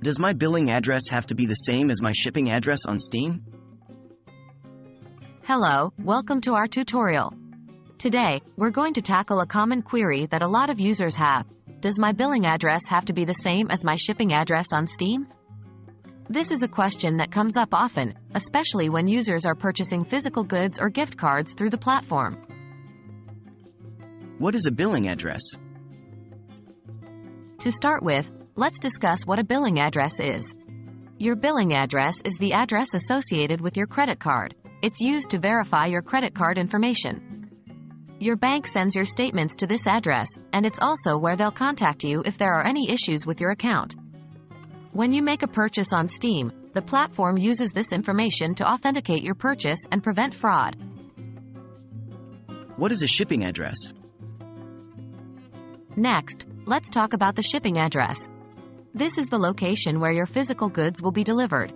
Does my billing address have to be the same as my shipping address on Steam? Hello, welcome to our tutorial. Today, we're going to tackle a common query that a lot of users have. Does my billing address have to be the same as my shipping address on Steam? This is a question that comes up often, especially when users are purchasing physical goods or gift cards through the platform. What is a billing address? To start with, let's discuss what a billing address is. Your billing address is the address associated with your credit card. It's used to verify your credit card information. Your bank sends your statements to this address, and it's also where they'll contact you if there are any issues with your account. When you make a purchase on Steam, the platform uses this information to authenticate your purchase and prevent fraud. What is a shipping address? Next, let's talk about the shipping address. This is the location where your physical goods will be delivered.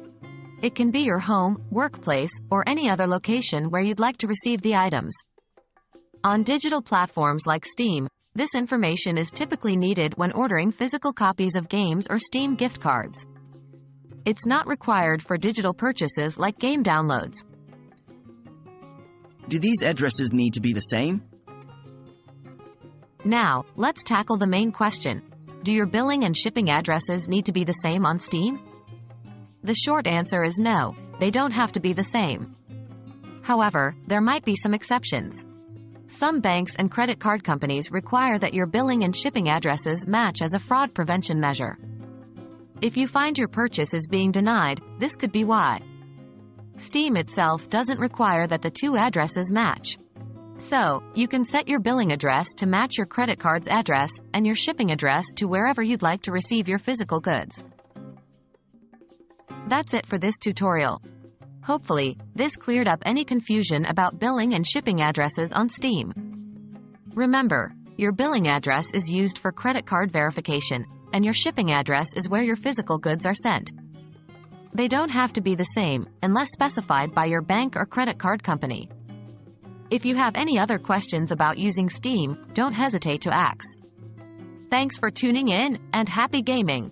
It can be your home, workplace, or any other location where you'd like to receive the items. On digital platforms like Steam, this information is typically needed when ordering physical copies of games or Steam gift cards. It's not required for digital purchases like game downloads. Do these addresses need to be the same? Now, let's tackle the main question. Do your billing and shipping addresses need to be the same on Steam? The short answer is no, they don't have to be the same. However, there might be some exceptions. Some banks and credit card companies require that your billing and shipping addresses match as a fraud prevention measure. If you find your purchase is being denied, this could be why. Steam itself doesn't require that the two addresses match. So, you can set your billing address to match your credit card's address and your shipping address to wherever you'd like to receive your physical goods. That's it for this tutorial. Hopefully, this cleared up any confusion about billing and shipping addresses on Steam. Remember, your billing address is used for credit card verification, and your shipping address is where your physical goods are sent. They don't have to be the same, unless specified by your bank or credit card company. If you have any other questions about using Steam, don't hesitate to ask. Thanks for tuning in, and happy gaming!